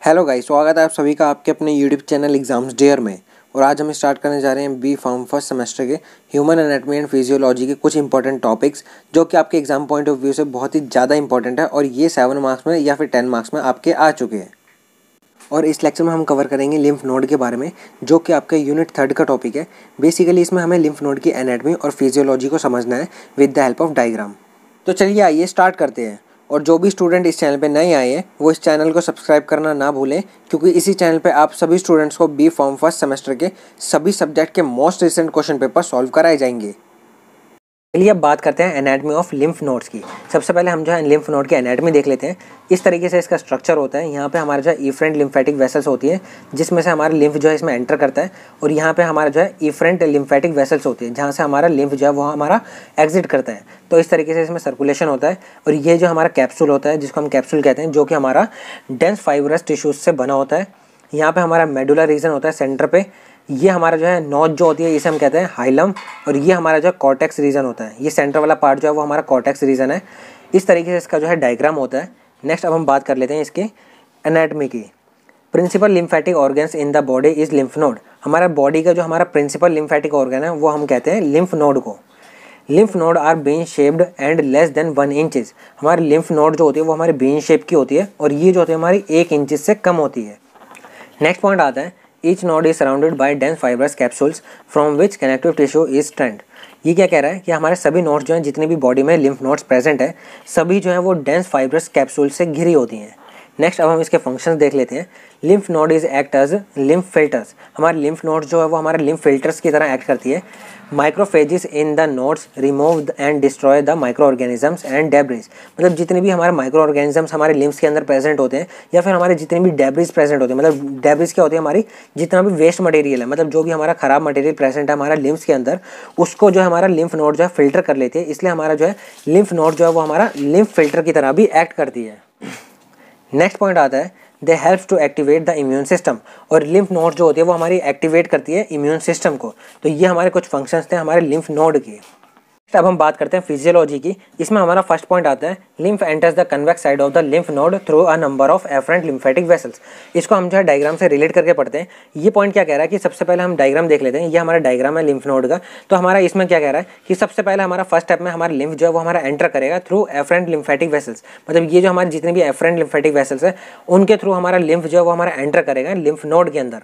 Hello guys, स्वागत है आप सभी का आपके अपने यूट्यूब चैनल एग्जाम्स डेयर में। और आज हम स्टार्ट करने जा रहे हैं बी फार्म फर्स्ट सेमेस्टर के ह्यूमन एनाटॉमी एंड फिजियोलॉजी के कुछ इंपॉर्टेंट टॉपिक्स जो कि आपके एग्जाम पॉइंट ऑफ व्यू से बहुत ही ज़्यादा इंपॉर्टेंट है और ये 7 मार्क्स में या फिर 10 मार्क्स में आपके आ चुके हैं। और इस लेक्चर में हम कवर करेंगे लिम्फ नोड के बारे में, जो कि आपके यूनिट 3 का टॉपिक है। बेसिकली इसमें हमें लिम्फ नोड की एनाटॉमी और फिजियोलॉजी को समझना है with the help of diagram. तो चलिए आइए स्टार्ट करते हैं। और जो भी स्टूडेंट इस चैनल पे नए आए हैं वो इस चैनल को सब्सक्राइब करना ना भूलें, क्योंकि इसी चैनल पे आप सभी स्टूडेंट्स को बी फॉर्म फर्स्ट सेमेस्टर के सभी सब्जेक्ट के most recent question paper solve कराए जाएंगे। चलिए अब बात करते हैं एनाटॉमी ऑफ लिम्फ नोड्स की। सबसे पहले हम जो है लिम्फ नोड की एनाटॉमी देख लेते हैं। इस तरीके से इसका स्ट्रक्चर होता है। यहाँ पे हमारा जो है इफरेंट लिम्फेटिक वेसल्स होती है, जिसमें से हमारा लिम्फ जो है इसमें एंटर करता है। और यहाँ पे हमारा जो है इफरेंट लिम्फेटिक वेसल्स होती है, जहाँ से हमारा लिम्फ जो है वो हमारा एग्जिट करता है। तो इस तरीके से इसमें सर्कुलेशन होता है। और ये जो हमारा कैप्सूल होता है, जिसको हम कैप्सूल कहते हैं, जो कि हमारा डेंस फाइब्रस टिश्यूज से बना होता है। यहाँ पे हमारा मेडुला रीजन होता है सेंटर पे। ये हमारा जो है नोज जो होती है इसे हम कहते हैं हाइलम। और ये हमारा जो है कॉर्टेक्स रीजन होता है। ये सेंटर वाला पार्ट जो है वो हमारा कॉर्टेक्स रीजन है। इस तरीके से इसका जो है डायग्राम होता है। नेक्स्ट अब हम बात कर लेते हैं इसकी एनाटॉमी की। Principal lymphatic organs in the body is lymph node. हमारा बॉडी का जो हमारा प्रिंसिपल लिम्फेटिक ऑर्गन है वो हम कहते हैं लिम्फ नोड को। Lymph node are bean shaped and less than 1 inches. हमारी लिम्फ नोड जो होती है वो हमारी बीन शेप की होती है और ये जो होती है हमारी 1 इंच से कम होती है। नेक्स्ट पॉइंट आता है, each node is surrounded by dense fibrous capsules from which connective tissue is strand. ये क्या कह रहा है कि हमारे सभी नोड्स जो हैं, जितने भी बॉडी में लिम्फ नोड्स प्रेजेंट है, सभी जो है वो डेंस फाइब्रस कैप्सूल से घिरी होती हैं। नेक्स्ट अब हम इसके फंक्शंस देख लेते हैं। Lymph node is act as lymph filters. हमारे लिम्फ नोड्स जो है वो हमारे लिम्फ फिल्टर्स की तरह एक्ट करती है। Microphages in the nodes remove and destroy the micro organisms and debris. मतलब जितने भी हमारे माइक्रो ऑर्गेनिजम्स हमारे लिम्फ्स के अंदर प्रेजेंट होते हैं, या फिर हमारे जितने भी डेब्रिज प्रेजेंट होते हैं। मतलब डेब्रिज क्या होती है, हमारी जितना भी वेस्ट मटेरियल है, मतलब जो भी हमारा खराब मटेरियल प्रेजेंट है हमारा लिम्फ्स के अंदर, उसको जो है हमारा लिम्फ नोड जो है फिल्टर कर लेती है। इसलिए हमारा जो है लिम्फ नोड जो है वो हमारा लिम्फ फिल्टर की तरह भी एक्ट करती है। नेक्स्ट पॉइंट आता है, they help to activate the immune system. और लिम्फ नोड जो होती है वो हमारी एक्टिवेट करती है इम्यून सिस्टम को। तो ये हमारे कुछ फंक्शंस थे हमारे लिम्फ नोड के। अब हम बात करते हैं फिजियोलॉजी की। इसमें हमारा फर्स्ट पॉइंट आता है, lymph enters the convex side of the lymph node through a number of efferent lymphatic vessels. इसको हम जो है डायग्राम से रिलेट करके पढ़ते हैं। ये पॉइंट क्या कह रहा है कि सबसे पहले हम डायग्राम देख लेते हैं। ये हमारा डायग्राम है लिम्फ नोड का। तो हमारा इसमें क्या कह रहा है कि सबसे पहले हमारा फर्स्ट स्टेप में हमारा लिम्फ जो है वो हमारा एंटर करेगा थ्रू एफरेंट लिम्फेटिक वेसल्स। मतलब ये जो हमारे जितने भी एफरेंट लिम्फेटिक वेसल्स है उनके थ्रू हमारा लिम्फ जो है वो हमारा एंटर करेगा लिम्फ नोड के अंदर।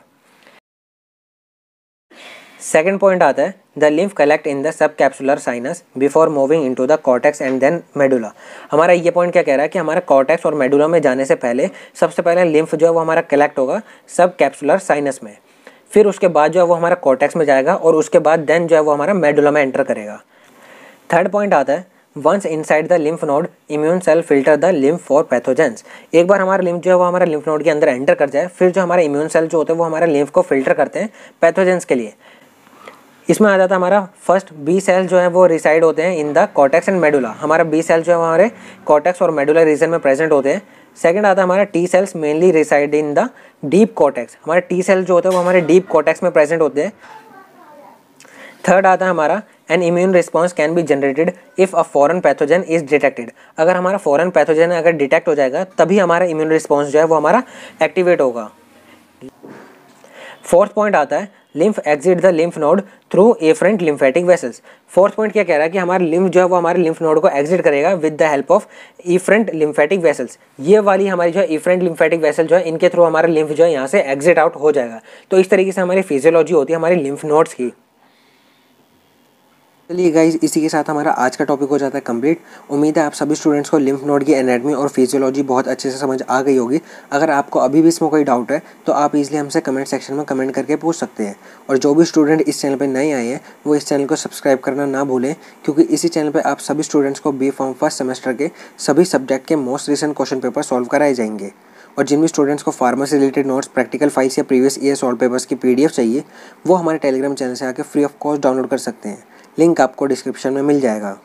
सेकेंड पॉइंट आता है, the lymph collect in the sub capsular sinus before moving into the cortex and then medulla. हमारा ये पॉइंट क्या कह रहा है कि हमारा कॉर्टेक्स और मेडुला में जाने से पहले सबसे पहले लिम्फ जो है वो हमारा कलेक्ट होगा सब कैप्सुलर साइनस में। फिर उसके बाद जो है वो हमारा कॉर्टेक्स में जाएगा और उसके बाद देन जो है वो हमारा मेडुला में एंटर करेगा। थर्ड पॉइंट आता है, once inside the lymph node immune cell filter the lymph for pathogens. एक बार हमारा लिम्फ जो है वो हमारा लिम्फ नोड के अंदर एंटर कर जाए, फिर जो हमारे इम्यून सेल जो होते हैं वो हमारे लिम्फ को फिल्टर करते हैं पैथोजेंस के लिए। इसमें आ जाता है हमारा फर्स्ट बी सेल जो है वो रिसाइड होते हैं in the cortex and medulla. हमारा बी सेल जो है हमारे कॉर्टेक्स और मेडुला रीजन में प्रेजेंट होते हैं। सेकंड आता है हमारा T cells mainly reside in the deep cortex. हमारे टी सेल जो होते हैं वो हमारे डीप कॉर्टेक्स में प्रेजेंट होते हैं। थर्ड आता है हमारा, N immune response can be generated if a foreign pathogen is detected. अगर हमारा फॉरेन पैथोजन अगर डिटेक्ट हो जाएगा तभी हमारा इम्यून रिस्पॉन्स जो है वो हमारा एक्टिवेट होगा। फोर्थ पॉइंट आता है, lymph exit the lymph node through efferent lymphatic vessels. Fourth point क्या कह रहा है कि हमारा लिम्फ जो है वो हमारे लिम्फ नोड को एग्जिट करेगा with the help of efferent lymphatic vessels. ये वाली हमारी जो है एफरेंट लिम्फेटिक वेसल जो है इनके थ्रू हमारा लिम्फ जो है यहाँ से एग्जिट आउट हो जाएगा। तो इस तरीके से हमारी फिजियोलॉजी होती है हमारी लिम्फ नोड्स की। चलिए गाइस, इसी के साथ हमारा आज का टॉपिक हो जाता है कंप्लीट। उम्मीद है आप सभी स्टूडेंट्स को लिम्फ नोड की एनाटॉमी और फिजियोलॉजी बहुत अच्छे से समझ आ गई होगी। अगर आपको अभी भी इसमें कोई डाउट है तो आप इजीली हमसे कमेंट सेक्शन में कमेंट करके पूछ सकते हैं। और जो भी स्टूडेंट इस चैनल पर नए आए हैं वो इस चैनल को सब्सक्राइब करना ना भूलें, क्योंकि इसी चैनल पर आप सभी स्टूडेंट्स को बी फॉर्म फर्स्ट सेमेस्टर के सभी सब्जेक्ट के most recent question paper solve कराए जाएंगे। और जिन भी स्टूडेंट्स को pharmacy related notes, practical files या प्रीवियस ईयर सॉल्व पेपर्स की PDF चाहिए, वो हमारे टेलीग्राम चैनल से आके फ्री ऑफ कॉस्ट डाउनलोड कर सकते हैं। लिंक आपको डिस्क्रिप्शन में मिल जाएगा।